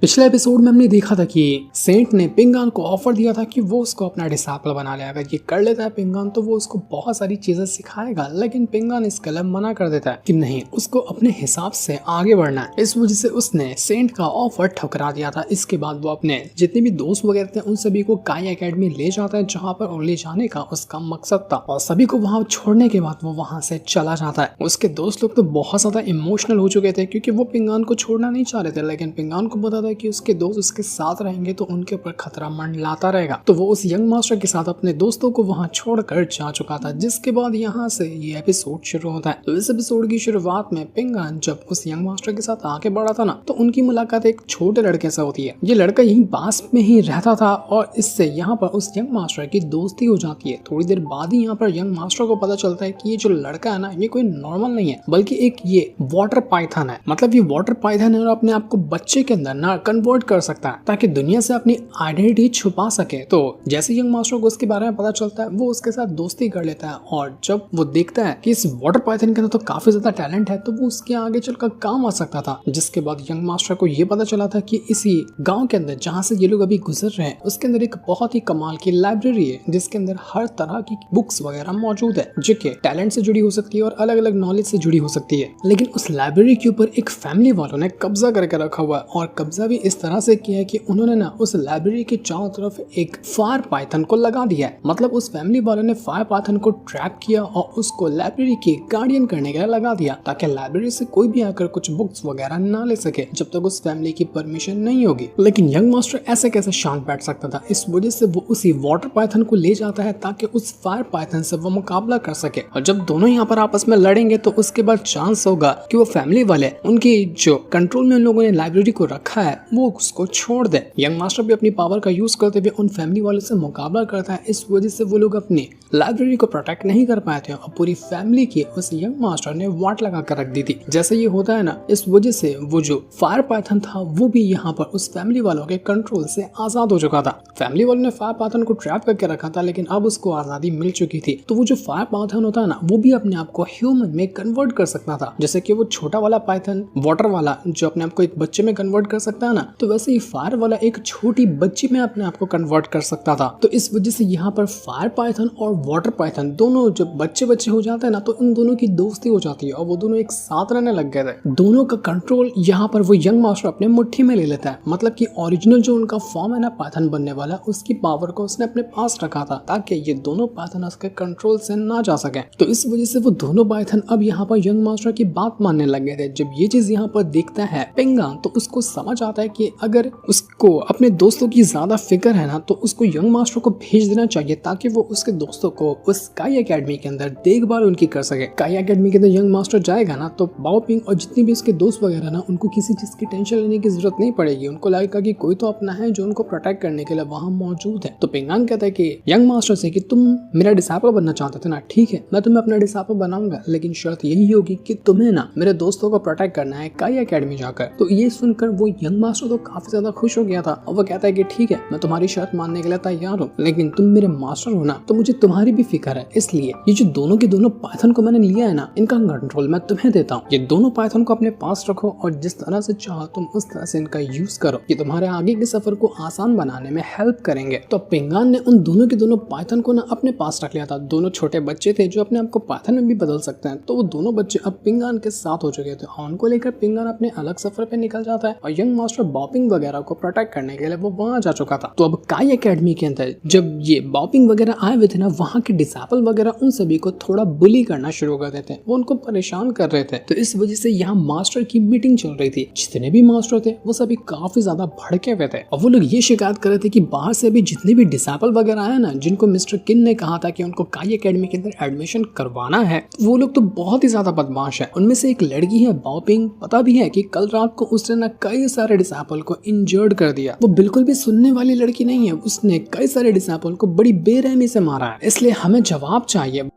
पिछले एपिसोड में हमने देखा था कि सेंट ने पिंगान को ऑफर दिया था कि वो उसको अपना डिसाइपल बना ले। अगर ये कर लेता है पिंगान तो वो उसको बहुत सारी चीजें सिखाएगा, लेकिन पिंगान इसके लिए मना कर देता है कि नहीं, उसको अपने हिसाब से आगे बढ़ना है। इस वजह से उसने सेंट का ऑफर ठुकरा दिया था। इसके बाद वो अपने जितने भी दोस्त वगैरह थे उन सभी को काई एकेडमी ले जाता है, जहाँ पर ले जाने का उसका मकसद था। और सभी को वहाँ छोड़ने के बाद वो वहाँ से चला जाता है। उसके दोस्त लोग तो बहुत ज्यादा इमोशनल हो चुके थे क्योंकि वो पिंगान को छोड़ना नहीं चाह रहे थे, लेकिन पिंगान को पता था कि उसके दोस्त उसके साथ रहेंगे तो उनके ऊपर खतरा मंडलाता रहेगा। तो वो उस यंग मास्टर के साथ अपने दोस्तों को वहां छोड़कर जा चुका था, जिसके बाद यहाँ से ये एपिसोड शुरू होता है। तो इस एपिसोड की शुरुआत में पिंगान जब उस यंग मास्टर के साथ आगे बढ़ा था ना, तो उनकी मुलाकात एक छोटे लड़के से होती है। ये लड़का यही पास में ही रहता था और इससे यहाँ पर उस यंग मास्टर की दोस्ती हो जाती है। थोड़ी देर बाद ही यहाँ पर यंग मास्टर को पता चलता है कि ये जो लड़का है ना, ये कोई नॉर्मल नहीं है, बल्कि एक ये वाटर पाइथन है। मतलब ये वाटर पाइथन है और अपने आप को बच्चे के अंदर ना कन्वर्ट कर सकता है ताकि दुनिया से अपनी आइडेंटिटी छुपा सके। तो जैसे यंग मास्टर को उसके बारे में पता चलता है, वो उसके साथ दोस्ती कर लेता है। और जब वो देखता है कि इस वाटर पाइथन के अंदर तो काफी ज्यादा टैलेंट है, तो वो उसके आगे चलकर काम आ सकता था। जिसके बाद यंग मास्टर को ये पता चला था कि इसी गांव के अंदर जहाँ से ये लोग अभी गुजर रहे हैं, उसके अंदर एक बहुत ही कमाल की लाइब्रेरी है, जिसके अंदर हर तरह की बुक्स वगैरह मौजूद है, जो कि टैलेंट से जुड़ी हो सकती है और अलग अलग नॉलेज से जुड़ी हो सकती है। लेकिन उस लाइब्रेरी के ऊपर एक फैमिली वालों ने कब्जा करके रखा हुआ है, और कब्जा भी इस तरह से किया है कि उन्होंने ना उस लाइब्रेरी के चारों तरफ एक फायर पाइथन को लगा दिया है। मतलब उस फैमिली वालों ने फायर पाइथन को ट्रैप किया और उसको लाइब्रेरी के गार्डियन करने के लिए लगा दिया, ताकि लाइब्रेरी से कोई भी आकर कुछ बुक्स वगैरह ना ले सके जब तक उस फैमिली की परमिशन नहीं होगी। लेकिन यंग मास्टर ऐसे कैसे शांत बैठ सकता था, इस वजह से वो उसी वाटर पाइथन को ले जाता है ताकि उस फायर पाइथन से वो मुकाबला कर सके। और जब दोनों यहाँ पर आपस में लड़ेंगे तो उसके बाद चांस होगा कि वो फैमिली वाले उनकी जो कंट्रोल में उन लोगों ने लाइब्रेरी को रखा है वो उसको छोड़ दे। यंग मास्टर भी अपनी पावर का यूज करते हुए उन फैमिली वालों से मुकाबला करता है। इस वजह से वो लोग अपनी लाइब्रेरी को प्रोटेक्ट नहीं कर पाए थे और पूरी फैमिली की उस यंग मास्टर ने वाट लगा कर रख दी थी। जैसे ये होता है ना, इस वजह से वो जो फायर पाइथन था वो भी यहाँ पर उस फैमिली वालों के कंट्रोल से आजाद हो चुका था। फैमिली वालों ने फायर पाइथन को ट्रैप करके रखा था, लेकिन अब उसको आजादी मिल चुकी थी। तो वो जो फायर पाइथन होता है ना, वो भी अपने आप को ह्यूमन में कन्वर्ट कर सकता था। जैसे कि वो छोटा वाला पाइथन वाटर वाला जो अपने आप को एक बच्चे में कन्वर्ट कर सकता है ना, तो वैसे ही फायर वाला एक छोटी बच्ची में अपने आप को कन्वर्ट कर सकता था। तो इस वजह से यहाँ पर फायर पाइथन और वाटर पाइथन दोनों जब बच्चे हो जाते हैं ना, तो इन दोनों की दोस्ती हो जाती है और वो दोनों एक साथ रहने लग गए थे। दोनों का कंट्रोल यहाँ पर वो यंग मास्टर अपने मुट्ठी में ले लेता है। मतलब कि ओरिजिनल जो उनका फॉर्म है ना पाइथन बनने वाला, उसकी पावर को उसने अपने पास रखा था ताकि ये दोनों पाइथन उसके कंट्रोल से ना जा सके। तो इस वजह से वो दोनों पाइथन अब यहाँ पर यंग मास्टर की बात मानने लग गए थे। जब ये चीज यहाँ पर देखता है पिंगान, तो उसको समझ आता है कि अगर उसको अपने दोस्तों की ज्यादा फिक्र है ना, तो उसको यंग मास्टर को भेज देना चाहिए ताकि वो उसके दोस्तों को उस काई एकेडमी के अंदर देखभाल उनकी कर सके। काई एकेडमी के अंदर यंग मास्टर जाएगा ना, तो बाओ पिंग और जितनी भी उसके दोस्त वगैरह ना, उनको किसी चीज की टेंशन लेने की जरूरत नहीं पड़ेगी। उनको लगेगा कि कोई तो अपना है जो उनको प्रोटेक्ट करने के लिए वहाँ मौजूद है। तो पिंगान कहता है कि यंग मास्टर से कि तुम मेरा डिसाइपल बनना चाहते थे ना, ठीक है, मैं तुम्हें अपना डिसाइपल बनाऊंगा, लेकिन शर्त यही होगी कि तुम्हें ना मेरे दोस्तों को प्रोटेक्ट करना है काई एकेडमी जाकर। तो ये सुनकर वो यंग मास्टर तो काफी ज्यादा खुश हो गया था और वो कहता है कि ठीक है, मैं तुम्हारी शर्त मानने के लिए तैयार हूँ, लेकिन तुम मेरे मास्टर हो ना, तो मुझे तुम्हारी भी फिक्र है। इसलिए ये जो दोनों के दोनों पाइथन को मैंने लिया है ना, इनका कंट्रोल मैं तुम्हें देता हूँ। ये दोनों पाइथन को अपने पास रखो और जिस तरह से चाहो तुम उस तरह से इनका यूज करो। ये तुम्हारे आगे के सफर को आसान बनाने में हेल्प करेंगे। तो पिंगान ने उन दोनों के दोनों पाइथन को ना अपने पास रख लिया था। दोनों छोटे बच्चे थे जो अपने आप को पाइथन में भी बदल सकते हैं। तो वो दोनों बच्चे अब पिंगान के साथ हो चुके थे और उनको लेकर पिंगान अपने अलग सफर पे निकल जाता है और यंग मास्टर बॉपिंग वगैरह को प्रोटेक्ट करने के लिए वो वहां जा चुका था। तो अब काई एकेडमी के अंदर जब ये बॉपिंग वगैरह आए हुए थे ना, वहाँ के डिसाइपल वगैरह उन सभी को थोड़ा बुली करना शुरू कर देते हैं। वो उनको परेशान कर रहे थे। तो इस वजह से यहाँ मास्टर की मीटिंग चल रही थी। जितने भी मास्टर थे वो सभी काफी ज्यादा भड़के हुए थे और वो लोग ये शिकायत कर रहे थे कि बाहर से भी जितने भी डिसाइपल वगैरह आए ना, जिनको मिस्टर किन ने कहा था कि उनको काई एकेडमी के अंदर एडमिशन करवाना है, वो लोग तो बहुत ही ज्यादा बदमाश है। उनमें से एक लड़की है बॉपिंग, पता भी है कि कल रात को उसने ना कई सारे डिसाइपल को इंजर्ड कर दिया। वो बिल्कुल भी सुनने वाली लड़की नहीं है, उसने कई सारे डिसाइपल को बड़ी बेरहमी से मारा है। इसलिए हमें जवाब चाहिए।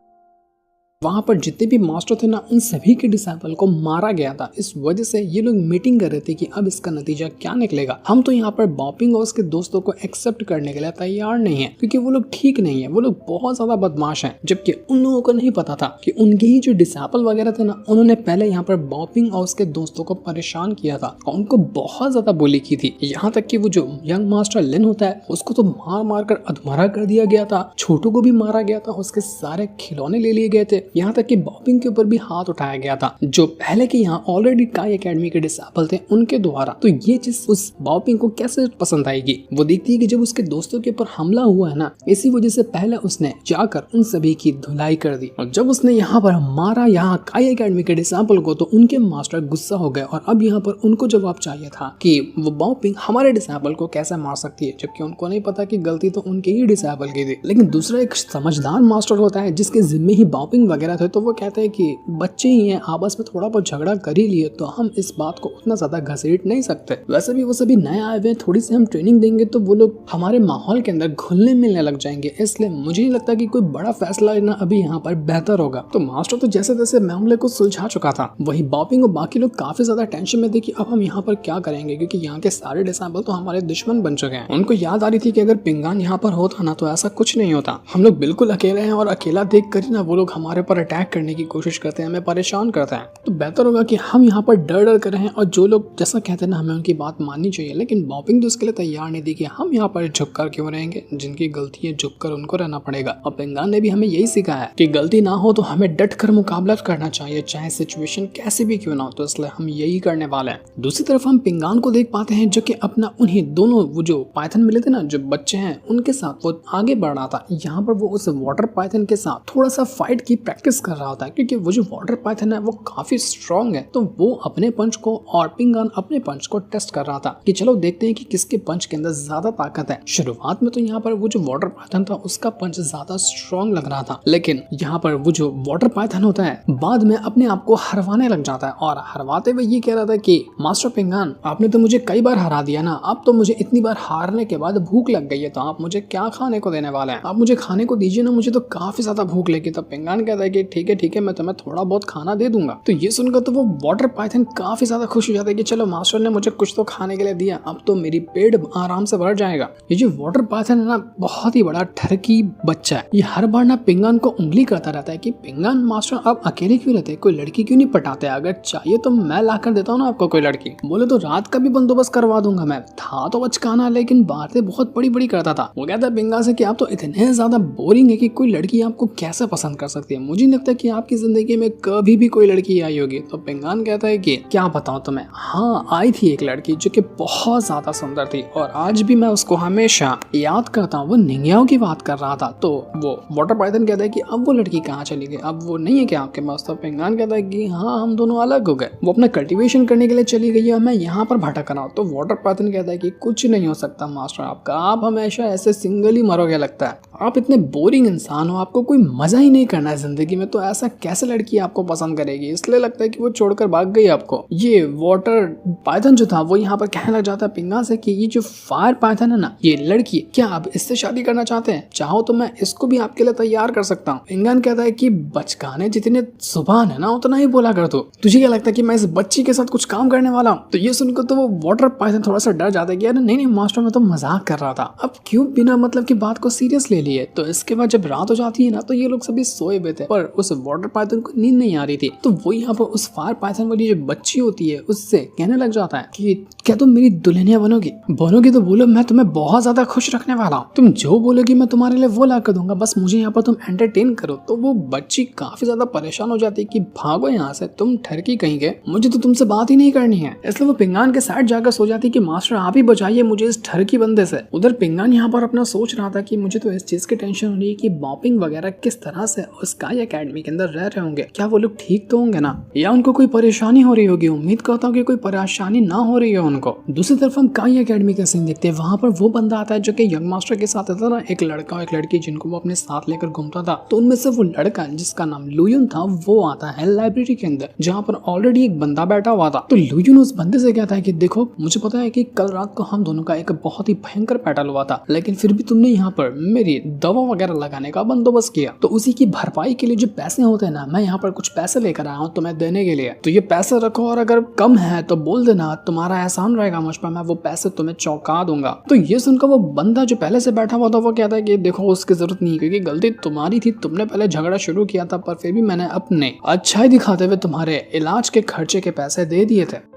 वहाँ पर जितने भी मास्टर थे ना, उन सभी के डिसाइपल को मारा गया था। इस वजह से ये लोग मीटिंग कर रहे थे कि अब इसका नतीजा क्या निकलेगा। हम तो यहाँ पर बॉपिंग और उसके दोस्तों को एक्सेप्ट करने के लिए तैयार नहीं है, क्योंकि वो लोग ठीक नहीं है, वो लोग बहुत ज्यादा बदमाश हैं। जबकि उन लोगों को नहीं पता था कि उनके ही जो डिसाइपल वगैरह थे ना, उन्होंने पहले यहाँ पर बॉपिंग और उसके दोस्तों को परेशान किया था और उनको बहुत ज्यादा बुली की थी। यहाँ तक कि वो जो यंग मास्टर लिन होता है, उसको तो मार मार कर अधमरा कर दिया गया था, छोटू को भी मारा गया था, उसके सारे खिलौने ले लिए गए थे। यहाँ तक कि बॉपिंग के ऊपर भी हाथ उठाया गया था, जो पहले के यहाँ ऑलरेडी काई एकेडमी के डिसाइपल थे उनके द्वारा। तो ये चीज उस बॉपिंग को कैसे पसंद आएगी? वो देखती है कि जब उसके दोस्तों के ऊपर हमला हुआ है ना, इसी वजह से पहले उसने जाकर उन सभी की धुलाई कर दी। और जब उसने यहाँ पर मारा यहाँ काई एकेडमी के डिसाइपल को, तो उनके मास्टर गुस्सा हो गए और अब यहाँ पर उनको जवाब चाहिए था कि वो बॉपिंग हमारे डिसाइपल को कैसे मार सकती है, जबकि उनको नहीं पता कि गलती तो उनके ही डिसाइपल की थी। लेकिन दूसरा एक समझदार मास्टर होता है जिसके जिम्मे ही बॉपिंग वगैरह थे, तो वो कहते हैं कि बच्चे ही हैं, आपस में थोड़ा बहुत झगड़ा कर ही लिए, तो हम इस बात को उतना ज्यादा घसीट नहीं सकते। वैसे भी वो सभी नए आए हुए हैं, थोड़ी सी हम ट्रेनिंग देंगे तो वो लोग हमारे माहौल के अंदर घुलने मिलने लग जाएंगे, इसलिए मुझे नहीं लगता कि कोई बड़ा फैसला लेना अभी यहाँ पर बेहतर होगा। तो मास्टर तो जैसे तैसे मामले को सुलझा चुका था। वही बॉपिंग और बाकी लोग काफी ज्यादा टेंशन में थे कि अब हम यहाँ पर क्या करेंगे, क्योंकि यहाँ के सारे डिसाइपल तो हमारे दुश्मन बन चुके हैं। उनको याद आ रही थी कि अगर पिंगान यहाँ पर होता ना, तो ऐसा कुछ नहीं होता। हम लोग बिल्कुल अकेले हैं और अकेला देख कर ही ना वो लोग हमारे पर अटैक करने की कोशिश करते हैं, हमें परेशान करते हैं। तो बेहतर होगा कि हम यहाँ पर डर डर कर रहें और जो लोग जैसा कहते हैं ना, हमें उनकी बात माननी चाहिए। लेकिन बॉपिंग तो उसके लिए तैयार नहीं थी कि हम यहाँ पर झुक कर क्यों रहेंगे, जिनकी गलती है झुक कर उनको रहना पड़ेगा। और पिंगान ने भी हमें यही सिखाया है कि गलती ना हो तो हमें डट कर मुकाबला करना चाहिए, चाहे सिचुएशन कैसी भी क्यों ना हो। तो इसलिए हम यही करने वाले हैं। दूसरी तरफ हम पिंगान को देख पाते हैं, जो कि अपना उन्हीं दोनों वो जो पाइथन मिले थे ना, जो बच्चे हैं, उनके साथ वो आगे बढ़ रहा था। यहाँ पर वो उस वाटर पाइथन के साथ थोड़ा सा फाइट की प्रैक्टिस कर रहा होता है, क्योंकि वो जो वाटर पाइथन है वो काफी स्ट्रॉन्ग है। तो वो अपने पंच को और पिंगान अपने पंच को टेस्ट कर रहा था कि चलो देखते हैं कि किसके पंच के अंदर ज्यादा ताकत है। शुरुआत में तो यहाँ पर वो जो वाटर पाइथन था उसका पंच ज्यादा स्ट्रॉन्ग लग रहा था, लेकिन यहाँ पर वो जो वाटर पाइथन होता है बाद में अपने आप को हरवाने लग जाता है और हरवाते हुए ये कह रहा था कि मास्टर पिंगान, आपने तो मुझे कई बार हरा दिया ना, अब तो मुझे इतनी बार हारने के बाद भूख लग गई है, तो आप मुझे क्या खाने को देने वाले हैं? आप मुझे खाने को दीजिए ना, मुझे तो काफी ज्यादा भूख लगी। तो पिंगान कहता है कि ठीक है मैं तुम्हें थोड़ा बहुत खाना दे दूंगा। तो ये सुनकर तो वो वाटर पाइथन काफी ज्यादा खुश हो जाता है कि चलो मास्टर ने मुझे कुछ तो खाने के लिए दिया, अब तो मेरी पेट आराम से भर जाएगा। ये जो वाटर पाइथन है ना, बहुत ही बड़ा ठरकी बच्चा है। ये हर बार ना पिंगान को उंगली करता रहता है कि पिंगान मास्टर आप अकेले क्यों रहते, कोई लड़की क्यों नहीं पटाते? अगर चाहिए तो मैं ला कर देता हूँ ना आपको कोई लड़की। बोले तो रात का भी बंदोबस्त करवा दूंगा मैं। था तो बचकाना, लेकिन बातें बहुत बड़ी बड़ी करता था। वो कहता है पिंगान से कि आप तो इतने ज्यादा बोरिंग है कि कोई लड़की आपको कैसे पसंद कर सकती है। मुझे नहीं लगता कि आपकी जिंदगी में कभी भी कोई लड़की आई होगी। तो पिंगान कहता है कि क्या बताऊं तुम्हें, हाँ आई थी एक लड़की जो कि बहुत ज्यादा सुंदर थी और आज भी मैं उसको हमेशा याद करता हूँ। वो निंगियाओं की बात कर रहा था। तो वो वाटर पाइथन कहता है कि अब वो लड़की कहाँ चली गई, अब वो नहीं है क्या आपके पास? तो पिंगान कहता है कि हाँ हम दोनों अलग हो गए, वो अपना कल्टीवेशन करने के लिए चली गई है, मैं यहाँ पर भटक रहा हूँ। तो वाटर पाइथन कहता है कि कुछ नहीं हो सकता मास्टर आपका, आप हमेशा ऐसे सिंगल ही मरोगे लगता है, आप इतने बोरिंग इंसान हो, आपको कोई मजा ही नहीं करना है जिंदगी में, तो ऐसा कैसे लड़की आपको पसंद करेगी? इसलिए लगता है कि वो छोड़कर भाग गई आपको। ये वाटर पाइथन जो था वो यहाँ पर कहने लग जाता है पिंगान से कि ये जो फायर पाइथन है ना, ये लड़की, क्या आप इससे शादी करना चाहते हैं? चाहो तो मैं इसको भी आपके लिए तैयार कर सकता हूँ। पिंगान कहता है कि बचकाने जितने जुबान है ना उतना ही बोला कर दो, तुझे क्या लगता है कि मैं इस बच्ची के साथ कुछ काम करने वाला हूँ? तो ये सुनकर तो वो वाटर पाइथन थोड़ा सा डर जाता है कि यार नहीं मास्टर मैं तो मजाक कर रहा था, अब क्यों बिना मतलब की बात को सीरियस ले लिए। तो इसके बाद जब रात हो जाती है ना, तो ये लोग सभी सोए हुए थे, पर उस वाटर पाइथन को नींद नहीं आ रही थी। तो वो यहाँ पर उस फायर पाइथन वाली जो बच्ची होती है उससे कहने लग जाता है कि क्या तुम मेरी दुल्हनिया बनोगी तो बोलो मैं तुम्हें बहुत ज्यादा खुश रखने वाला हूँ, तुम जो बोलोगी मैं तुम्हारे लिए वो ला कर दूंगा, बस मुझे यहाँ पर तुम एंटरटेन करो। तो वो बच्ची काफी ज्यादा परेशान हो जाती है कि भागो यहाँ से, तुम ठरकी कहेंगे, मुझे तो तुमसे बात ही नहीं करनी है। इसलिए वो पिंगान के साइड जाकर सो जाती है कि मास्टर आप ही बचाइए मुझे इस ठरकी बंदे से। उधर पिंगान यहाँ पर अपना सोच रहा था कि मुझे तो इस चीज की टेंशन हो रही है कि बॉपिंग वगैरह किस तरह से स्काई एकेडमी के अंदर रह रहे होंगे, क्या वो लोग ठीक तो होंगे ना, या उनको कोई परेशानी हो रही होगी। उम्मीद करता हूँ कि कोई परेशानी ना हो रही है उनको। दूसरी तरफ हम काई एकेडमी का सीन देखते हैं। वहां पर वो बंदा आता है जो कि यंग मास्टर के साथ आता ना, एक लड़का और एक लड़की जिनको वो अपने साथ लेकर घूमता था। तो उनमें से वो लड़का जिसका नाम लुयुन था वो आता है लाइब्रेरी के अंदर, जहाँ पर ऑलरेडी एक बंदा बैठा हुआ था। तो लुयुन उस बंदे से कहता है कि देखो मुझे पता है कि कल रात को हम दोनों का एक बहुत ही भयंकर बैटल हुआ था, लेकिन फिर भी तुमने यहाँ पर मेरी दवा वगैरह लगाने का बंदोबस्त किया, तो उसी की भरपाई के लिए जो पैसे होते हैं ना, मैं यहाँ पर कुछ पैसे लेकर आया हूँ तुम्हें देने के लिए, तो ये पैसे रखो और अगर कम है तो बोल देना, तुम्हारा एहसान रहेगा मुझ पर, मैं वो पैसे तुम्हें चौंका दूंगा। तो ये सुनकर वो बंदा जो पहले से बैठा हुआ था वो कहता है कि देखो उसकी जरूरत नहीं, क्योंकि गलती तुम्हारी थी, तुमने पहले झगड़ा शुरू किया था, पर फिर भी मैंने अपने अच्छाई दिखाते हुए तुम्हारे इलाज के खर्चे के पैसे दे दिए थे।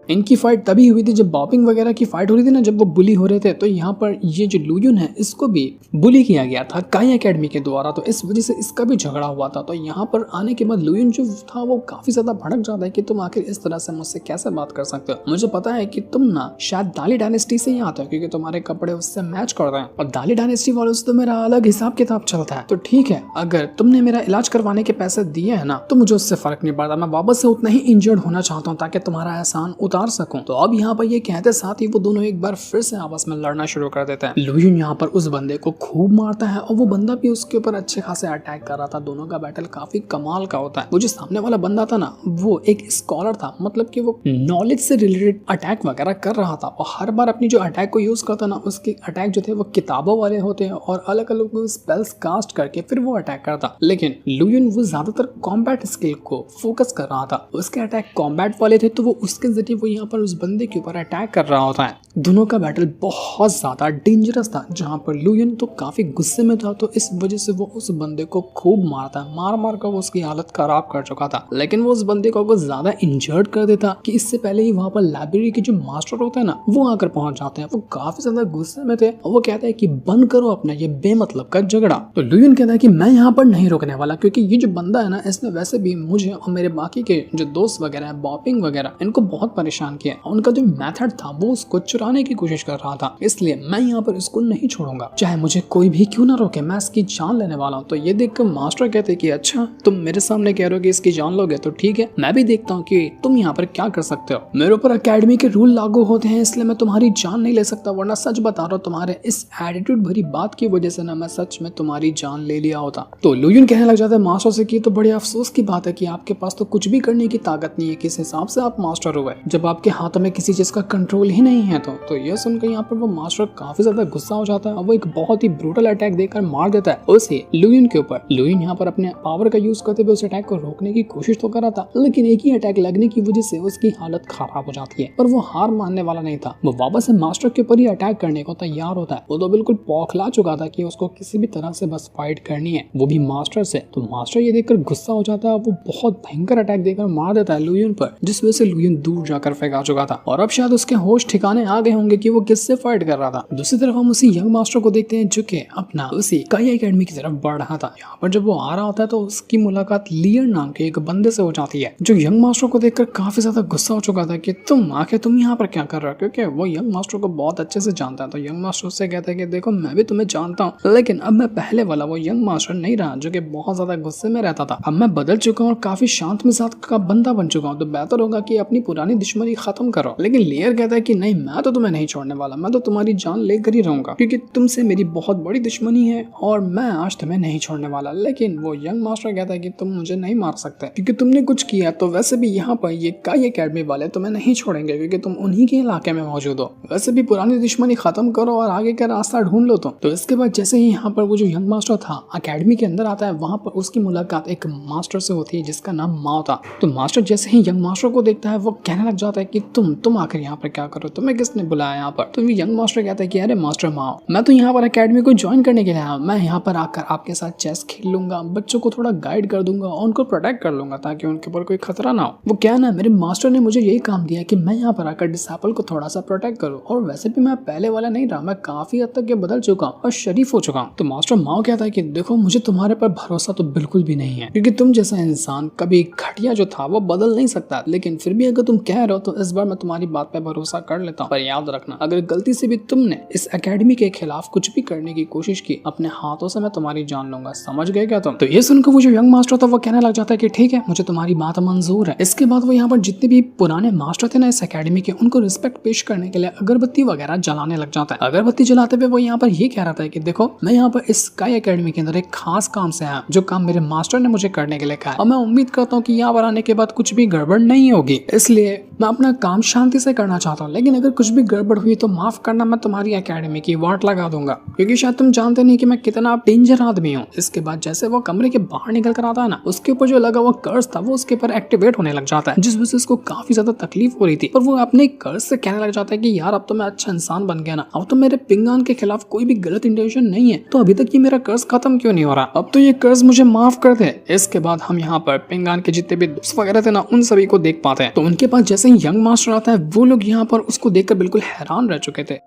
इनकी फाइट तभी हुई थी जब बॉपिंग वगैरह की फाइट हो रही थी ना, जब वो बुली हो रहे थे। तो यहाँ पर ये जो लुयुन है इसको भी बुली किया गया था काई एकेडमी के द्वारा, तो इस वजह से इसका भी झगड़ा हुआ था। तो यहाँ पर आने के बाद लुयुन जो था वो काफी ज्यादा भड़क जाता है कि तुम आखिर इस तरह से मुझसे कैसे बात कर सकते हो, मुझे पता है कि तुम ना शायद दाली डायनेस्टी से ही आते हो क्योंकि तुम्हारे कपड़े उससे मैच कर रहे हैं, और दाली डायनेस्टी वालों से तो मेरा अलग हिसाब किताब चलता है। तो ठीक है, अगर तुमने मेरा इलाज करवाने के पैसे दिए है ना, तो मुझे उससे फर्क नहीं पड़ता, मैं वापस से उतना ही इंजर्ड होना चाहता हूँ ताकि तुम्हारा एहसान उतार सकूं। तो अब यहाँ पर ये कहते साथ ही वो दोनों एक बार फिर से आपस में लड़ना शुरू कर देते हैं। लुयुन यहाँ पर उस बंदे को खूब मारता है और वो बंदा भी उसके ऊपर अच्छे खासे अटैक कर रहा था। दोनों का बैटल काफी कमाल का होता है। वो जो सामने वाला बंदा था ना, वो एक स्कॉलर था, मतलब कि वो नॉलेज से रिलेटेड अटैक वगैरह कर रहा था, और हर बार अपनी जो अटैक को यूज करता ना, उसके अटैक जो थे वो किताबों वाले होते हैं और अलग अलग स्पेल्स कास्ट करके फिर वो अटैक करता। लेकिन लुयुन वो ज्यादातर कॉम्बैट स्किल को फोकस कर रहा था, उसके अटैक कॉम्बैट वाले थे, तो वो उसके जरिए वो यहाँ पर उस बंदे के ऊपर अटैक कर रहा होता है। दोनों का बैटल बहुत ज्यादा डेंजरस था, जहां पर लुयुन तो काफी गुस्से में था, तो इस वजह से वो उस बंदे को खूब मारता है, मार मार कर वो उसकी हालत खराब कर चुका था। लेकिन वो उस बंदे को कुछ ज्यादा इंजर्ड कर देता कि इससे पहले ही वहां पर लाइब्रेरी के जो मास्टर होते हैं ना, वो आकर पहुंच जाते हैं। वो काफी ज्यादा गुस्से में थे और वो कहते हैं कि बंद करो अपना ये बेमतलब का झगड़ा। तो लुयुन कहता है कि मैं यहाँ पर नहीं रुकने वाला, क्योंकि ये जो बंदा है ना, इसने वैसे भी मुझे और मेरे बाकी के जो दोस्त वगैरह है, बॉपिंग वगैरह, इनको बहुत परेशान किया। उनका जो मेथड था वो उसको चुराने की कोशिश कर रहा था, इसलिए मैं यहाँ पर इसको नहीं छोड़ूंगा, चाहे मुझे कोई भी क्यों ना रोके, मैं इसकी जान लेने वाला हूँ। तो ये देखकर मास्टर कहते कि अच्छा तुम मेरे सामने कह रहे हो कि इसकी जान लोगे, तो ठीक है, मैं भी देखता हूँ कि तुम यहाँ पर क्या कर सकते हो। मेरे ऊपर एकेडमी के रूल लागू होते हैं, इसलिए मैं तुम्हारी जान नहीं ले सकता, वरना सच बता रहा हूँ तुम्हारे इस एटीट्यूड भरी बात की वजह से ना मैं सच में तुम्हारी जान ले लिया होता। तो लुयुन कहने लग जाता है मास्टर से कि तो बड़े अफसोस की बात है कि आपके पास तो कुछ भी करने की ताकत नहीं है, किस हिसाब से आप मास्टर हुए जब आपके हाथों में किसी चीज का कंट्रोल ही नहीं है। तो ये सुनकर यहाँ पर वो मास्टर काफी ज्यादा गुस्सा हो जाता है और वो एक बहुत ही ब्रूटल अटैक देकर मार देता है उसे लुयुन के ऊपर। लुयुन यहाँ पर अपने पावर का यूज करते हुए उस अटैक को रोकने की कोशिश तो कर रहा था, लेकिन एक ही अटैक लगने की वजह से उसकी हालत खराब हो जाती है। पर वो हार मानने वाला नहीं था, वो वापस से मास्टर के ऊपर ही अटैक करने को तैयार होता है। वो तो बिल्कुल बौखला चुका था कि उसको किसी भी तरह से बस फाइट करनी है, वो भी मास्टर से। तो मास्टर ये देखकर गुस्सा हो जाता है, वो बहुत भयंकर अटैक देकर मार देता है लुयुन पर, जिस वजह से लुयुन दूर जाकर फेंका चुका था और अब शायद उसके होश ठिकाने आ गए होंगे कि वो किससे फाइट कर रहा था। दूसरी तरफ हम उसी यंग मास्टर को देखते हैं जो कि अपना उसी काई एकेडमी की तरफ बढ़ रहा था। यहाँ पर जब वो आ रहा होता है तो उसकी मुलाकात लियर नाम के एक बंदे से हो जाती है, जो यंग मास्टर को देखकर काफी ज्यादा गुस्सा हो चुका था कि तुम यहाँ पर क्या कर रहे हो, क्योंकि वो यंग मास्टर को बहुत अच्छे से जानता है। तो यंग मास्टर उससे कहता है कि देखो मैं भी तुम्हें जानता हूँ, लेकिन अब मैं पहले वाला वो यंग मास्टर नहीं रहा जो कि बहुत ज्यादा गुस्से में रहता था। अब मैं बदल चुका हूँ और काफी शांत मिजाज का बंदा बन चुका हूँ, तो बेहतर होगा कि अपनी पुरानी दुश्मनी खत्म करो। लेकिन लियर कहता है कि नहीं, मैं तो तुम्हें नहीं छोड़ने वाला, मैं तो तुम्हारी जान लेकर ही रहूंगा, क्योंकि तुमसे मेरी बहुत बड़ी दुश्मनी है और मैं आज तुम्हें नहीं छोड़ने वाला। लेकिन वो यंग मास्टर कहता है कि तुम मुझे नहीं मार सकते क्योंकि तुमने कुछ किया, तो वैसे भी यहाँ पर ये काई एकेडमी वाले तुम्हें नहीं छोड़ेंगे क्योंकि तुम उन्हीं के इलाके में मौजूद हो। वैसे भी पुरानी दुश्मनी खत्म करो और आगे का रास्ता ढूंढ लो। तो इसके बाद जैसे ही यहाँ पर वो जो यंग मास्टर था अकेडमी के अंदर आता है, वहां पर उसकी मुलाकात एक मास्टर से होती है जिसका नाम माओ था। तो मास्टर जैसे ही यंग मास्टर को देखता है वो कहने लग जाता है कि तुम आकर यहाँ पर क्या करो, तुम्हें किसने बुलाया यहाँ पर। तो यंग मास्टर कहता है कि अरे मास्टर माओ, मैं तो यहाँ पर एकेडमी को ज्वाइन करने के लिए आया, मैं यहाँ पर आकर आपके साथ चेस खेल लूंगा, बच्चों को थोड़ा गाइड कर दूंगा और उनको प्रोटेक्ट कर लूंगा ताकि उनके ऊपर कोई खतरा ना हो। वो क्या ना, मेरे मास्टर ने मुझे यही काम दिया कि मैं यहाँ पर आकर डिसाइपल को थोड़ा सा प्रोटेक्ट करूँ, और वैसे भी मैं पहले वाला नहीं रहा, मैं काफी हद तक बदल चुका हूँ और शरीफ हो चुका हूँ। तो मास्टर माओ कहता है कि देखो मुझे तुम्हारे पर भरोसा तो बिल्कुल भी नहीं है, क्योंकि तुम जैसा इंसान कभी घटिया जो था वो बदल नहीं सकता, लेकिन फिर भी अगर तुम कह रहे हो तो इस बार मैं तुम्हारी बात पे भरोसा कर लेता हूँ। पर याद रखना, अगर गलती से भी तुमने इस एकेडमी के खिलाफ कुछ भी करने की कोशिश की, अपने हाथों से मैं तुम्हारी जान लूंगा, समझ गए क्या तुम। तो ये सुनकर वो जो यंग मास्टर था वो कहने लग जाता है कि ठीक है, मुझे तुम्हारी बात मंजूर है। इसके बाद वो यहाँ पर जितने भी पुराने मास्टर थे ना इस एकेडमी के, उनको रिस्पेक्ट पेश करने के लिए अगरबत्ती वगैरह जलाने लग जाता है। अगरबत्ती जलाते हुए वो यहाँ पर ये कह रहा था कि देखो मैं यहाँ पर इस काई एकेडमी के अंदर एक खास काम से आया, जो काम मेरे मास्टर ने मुझे करने के लिए कहा, और मैं उम्मीद करता हूँ कि यहाँ पर आने के बाद कुछ भी गड़बड़ नहीं होगी, इसलिए मैं अपना काम शांति से करना चाहता हूँ, लेकिन अगर कुछ भी गड़बड़ हुई तो माफ करना, मैं तुम्हारी एकेडमी की वाट लगा दूंगा, क्योंकि शायद तुम जानते नहीं कि मैं कितना डेंजर आदमी हूँ। इसके बाद जैसे वो कमरे के बाहर निकल कर आता है ना, उसके ऊपर जो लगा हुआ कर्ज था वो उसके ऊपर एक्टिवेट होने लग जाता है, जिस वजह से उसको काफी ज्यादा तकलीफ हो रही थी। और वो अपने कर्ज से कहने लग जाता है कि यार अब तो मैं अच्छा इंसान बन गया ना, अब तो मेरे पिंगान के खिलाफ कोई भी गलत इंटेंशन नहीं है, तो अभी तक ये मेरा कर्ज खत्म क्यों नहीं हो रहा, अब तो ये कर्ज मुझे माफ कर दे। इसके बाद हम यहाँ पर पिंगान के जितने भी दोस्त वगैरह थे ना, उन सभी को देख पाते हैं। तो उनके पास जैसे ही यंग मास्टर आता है, वो लोग यहाँ पर उसको देखकर बिल्कुल हैरान रह चुके थे।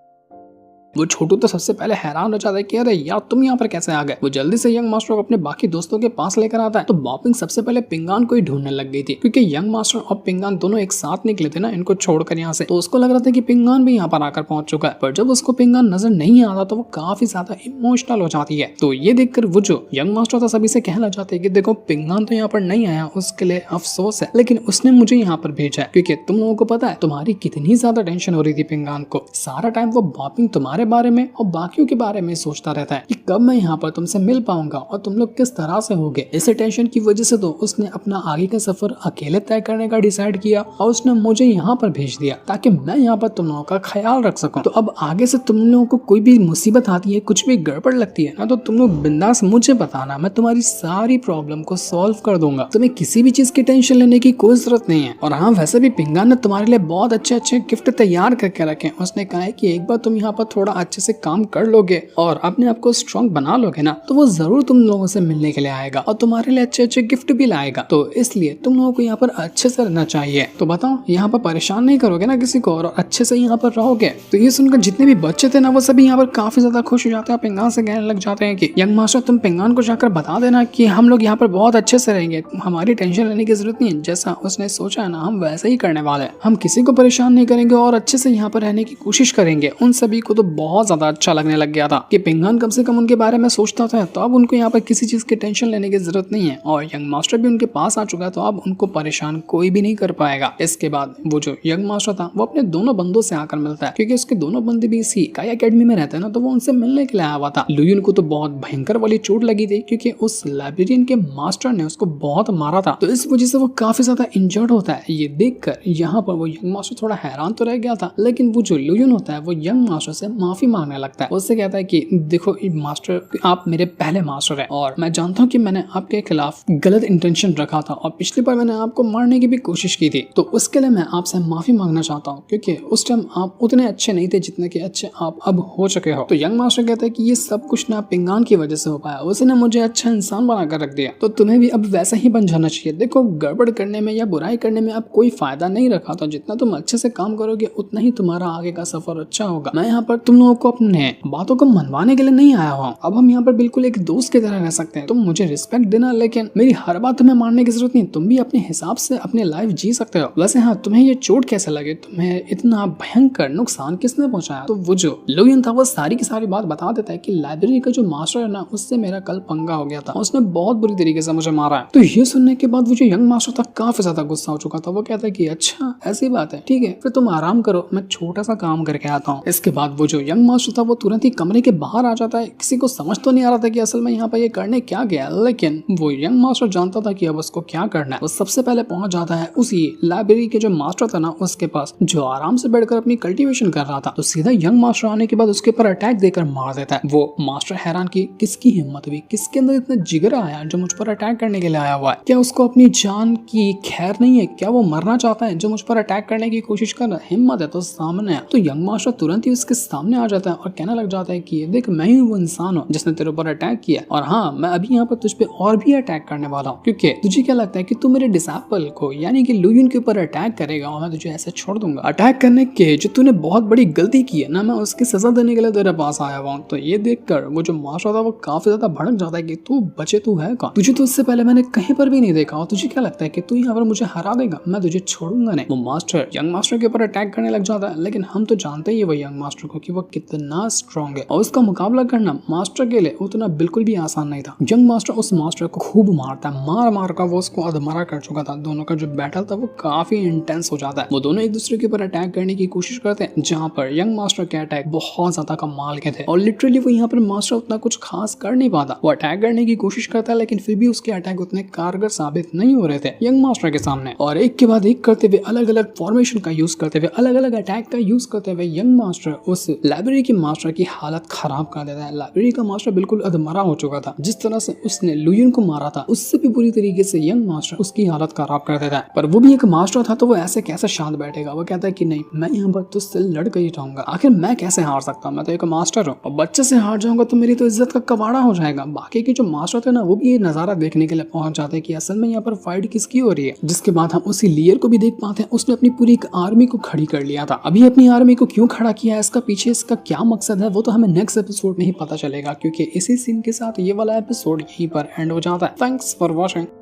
वो छोटू तो सबसे पहले हैरान हो जाता है कि अरे यार तुम यहाँ पर कैसे आ गए। वो जल्दी से यंग मास्टर को अपने बाकी दोस्तों के पास लेकर आता है। तो बॉपिंग सबसे पहले पिंगान को ही ढूंढने लग गई थी, क्योंकि यंग मास्टर और पिंगान दोनों एक साथ निकले थे ना इनको छोड़कर यहाँ से। तो उसको लग रहा था कि पिंगान भी यहाँ पर आकर पहुंच चुका है, पर जब उसको पिंगान नजर नहीं आता तो वो काफी ज्यादा इमोशनल हो जाती है। तो ये देखकर वो जो यंग मास्टर था सभी से कहना चाहते हैं कि देखो पिंगान तो यहाँ पर नहीं आया, उसके लिए अफसोस है, लेकिन उसने मुझे यहाँ पर भेजा है क्योंकि तुम लोगों को पता है तुम्हारी कितनी ज्यादा टेंशन हो रही थी पिंगान को। सारा टाइम वो बॉपिंग तुम्हारे बारे में और बाकियों के बारे में सोचता रहता है कि कब मैं यहाँ पर तुमसे मिल पाऊंगा और तुम लोग किस तरह से होगे। इस टेंशन की वजह से तो उसने अपना आगे का सफर अकेले तय करने का डिसाइड किया और उसने मुझे यहाँ पर भेज दिया ताकि मैं यहाँ पर तुम लोगों का ख्याल रख सकूं। तो अब आगे से तुम लोगों को कोई भी मुसीबत आती है, कुछ भी गड़बड़ लगती है ना, तो तुम लोग बिंदास मुझे बताना, मैं तुम्हारी सारी प्रॉब्लम को सॉल्व कर दूंगा। तुम्हें किसी भी चीज की टेंशन लेने की कोई जरूरत नहीं है। और हाँ, वैसे भी पिंगान ने तुम्हारे लिए बहुत अच्छे अच्छे गिफ्ट तैयार करके रखे। उसने कहा है कि एक बार तुम यहाँ पर थोड़ा अच्छे से काम कर लोगे और अपने आप को स्ट्रॉन्ग बना लोगे ना, तो वो जरूर तुम लोगों से मिलने के लिए आएगा और तुम्हारे लिए अच्छे अच्छे गिफ्ट भी लाएगा। तो इसलिए तुम लोगों को यहाँ पर अच्छे से रहना चाहिए। तो बताओ, यहाँ पर परेशान नहीं करोगे ना किसी को और अच्छे से यहाँ पर रहोगे। तो ये सुनकर जितने भी बच्चे थे ना, वो सभी यहाँ पर काफी ज्यादा खुश हो जाते हैं। पिंगान से कहने लग जाते हैं कि यंग मास्टर तुम पिंगान को जाकर बता देना कि हम लोग यहाँ पर बहुत अच्छे से रहेंगे, हमारी टेंशन लेने की जरूरत नहीं है। जैसा उसने सोचा है ना, हम वैसे ही करने वाले हैं। हम किसी को परेशान नहीं करेंगे और अच्छे से यहाँ पर रहने की कोशिश करेंगे। उन सभी को तो बहुत ज्यादा अच्छा लगने लग गया था कि पिंगान कम से कम उनके बारे में सोचता था। तो अब उनको यहाँ पर किसी चीज की टेंशन लेने की जरूरत नहीं है और यंग मास्टर भी उनके पास आ चुका है, तो अब उनको परेशान कोई भी नहीं कर पाएगा। इसके बाद वो जो यंग मास्टर था वो अपने दोनों बंदों से आकर मिलता है, क्योंकि उसके दोनों बंदे भी इसी काई एकेडमी में रहते हैं ना, तो वो उनसे मिलने के लिए आया हुआ था। लुयुन को तो बहुत भयंकर वाली चोट लगी थी, क्योंकि उस लाइब्रेरियन के मास्टर ने उसको बहुत मारा था। तो इस वजह से वो काफी ज्यादा इंजर्ड होता है। ये देखकर यहाँ पर वो यंग मास्टर थोड़ा हैरान तो रह गया था, लेकिन वो जो लुयुन होता है वो यंग मास्टर से माफी मांगने लगता है। उससे कहता है कि देखो मास्टर, आप मेरे पहले मास्टर हैं और मैं जानता हूँ कि मैंने आपके खिलाफ गलत इंटेंशन रखा था और पिछली बार मैंने आपको मारने की भी कोशिश की थी। तो उसके लिए मैं आपसे माफी मांगना चाहता हूँ, क्योंकि उस टाइम आप उतने अच्छे नहीं थे जितने के अच्छे आप अब हो चुके हो। तो यंग मास्टर कहता है कि ये सब कुछ ना पिंगान की वजह से हो पाया, उसने मुझे अच्छा इंसान बनाकर रख दिया, तो तुम्हें भी अब वैसा ही बन जाना चाहिए। देखो, गड़बड़ करने में या बुराई करने में अब कोई फायदा नहीं रखा, तो जितना तुम अच्छे से काम करोगे उतना ही तुम्हारा आगे का सफर अच्छा होगा। मैं यहाँ पर तुम लोगों को अपने बातों को मनवाने के लिए नहीं आया हूँ। अब हम यहाँ पर बिल्कुल एक दोस्त की तरह रह सकते हैं। तुम मुझे रिस्पेक्ट देना, लेकिन मेरी हर बात तुम्हें मानने की जरूरत नहीं। तुम भी अपने हिसाब से अपनी लाइफ जी सकते हो। वैसे हाँ, तुम्हें ये चोट कैसे लगे, तुम्हें इतना भयंकर नुकसान किसने पहुंचाया? तो वो जो लुयुन था वो सारी की सारी बात बता देता है कि लाइब्रेरी का जो मास्टर है ना, उससे मेरा कल पंगा हो गया था, उसने बहुत बुरी तरीके से मुझे मारा है। तो ये सुनने के बाद वो जो यंग मास्टर था काफी ज्यादा गुस्सा हो चुका था। वो कहता है कि अच्छा ऐसी बात है, ठीक है, फिर तुम आराम करो, मैं छोटा सा काम करके आता हूँ। इसके बाद वो जो यंग मास्टर था वो तुरंत ही कमरे के बाहर आ जाता है। किसी को समझ तो नहीं आ रहा था कि असल में यहाँ पर ये करने क्या गया, लेकिन वो यंग मास्टर जानता था कि अब उसको क्या करना है। वो सबसे पहले पहुंच जाता है उसी लाइब्रेरी के जो मास्टर था ना उसके पास, जो आराम से बैठकर अपनी कल्टीवेशन कर रहा था। तो सीधा यंग मास्टर आने के बाद उसके ऊपर अटैक देकर मार देता है। वो मास्टर हैरान की किसकी हिम्मत हुई, किसके अंदर इतना जिगर आया जो मुझ पर अटैक करने के लिए आया हुआ है। क्या उसको अपनी जान की खैर नहीं है? क्या वो मरना चाहता है जो मुझ पर अटैक करने की कोशिश कर रहा है? हिम्मत है तो सामने है। तो यंग मास्टर तुरंत ही उसके सामने आ जाता है और कहने लग जाता है कि देख, मैं ही वो इंसान हूँ जिसने तेरे ऊपर अटैक किया, और हाँ, मैं अभी यहाँ पर तुझ पे और भी अटैक करने वाला हूँ, क्योंकि तुझे क्या लगता है कि तू मेरे डिसाइपल को यानी कि लुयुन के ऊपर अटैक करेगा और मैं तुझे ऐसे छोड़ दूंगा? अटैक करने के जो तूने बहुत बड़ी गलती की है ना, मैं उसकी सजा देने के लिए तेरे पास आया हुआ हूँ। तो ये देखकर वो जो मास्टर था वो काफी ज्यादा भड़क जाता है कि तू बचे, तू है कौन? तुझे तो इससे पहले मैंने कहीं पर भी नहीं देखा और तुझे क्या लगता है कि तू यहाँ पर मुझे हरा देगा? मैं तुझे छोड़ूंगा नहीं। वो मास्टर यंग मास्टर के ऊपर अटैक करने लग जाता है, लेकिन हम तो जानते ही वो यंग मास्टर को कि वो कितना स्ट्रॉन्ग है और उसका मुकाबला करना मास्टर के लिए उतना बिल्कुल भी आसान नहीं था। यंग मास्टर उस मास्टर को खूब मारता है, मार मार कर वो उसको अधमरा कर चुका था। दोनों का जो बैटल था वो काफी इंटेंस हो जाता है। वो दोनों एक दूसरे के ऊपर अटैक करने की कोशिश करते हैं, जहाँ पर यंग मास्टर के अटैक बहुत ज्यादा कमाल के थे और लिटरली वो यहाँ पर मास्टर उतना कुछ खास कर नहीं पाता। वो अटैक करने की कोशिश करता है लेकिन फिर भी उसके अटैक उतने कारगर साबित नहीं हो रहे थे यंग मास्टर के सामने। और एक के बाद एक करते हुए, अलग अलग फॉर्मेशन का यूज करते हुए, अलग अलग अटैक का यूज करते हुए यंग मास्टर उस लाइब्रेरी के मास्टर की हालत खराब कर देता है। लाइब्रेरी का मास्टर बिल्कुल अधमरा हो चुका था। जिस तरह से उसने लुयन को मारा था उससे भी बुरी तरीके से यंग मास्टर उसकी हालत खराब कर देता है। पर वो भी एक मास्टर था तो वो ऐसे कैसे शांत बैठेगा। वो कहता है कि नहीं, मैं यहाँ पर तुझसे लड़ कर ही जाऊंगा। आखिर मैं कैसे हार सकता हूँ, मैं तो एक मास्टर हूँ और बच्चे से हार जाऊंगा तो मेरी तो इज्जत का कबाड़ा हो जाएगा। बाकी के जो मास्टर थे ना वो भी ये नजारा देखने के लिए पहुंच जाते हैं कि असल में यहाँ पर फाइट किसकी हो रही है। जिसके बाद हम उसी लियर को भी देख पाते हैं, उसने अपनी पूरी एक आर्मी को खड़ी कर लिया था। अभी अपनी आर्मी को क्यों खड़ा किया है, इसका पीछे इसका क्या मकसद है, वो तो हमें नेक्स्ट एपिसोड में ही पता चलेगा, क्योंकि इसी सीन के साथ ये वाला एपिसोड यहीं पर एंड हो जाता है। Thanks for watching.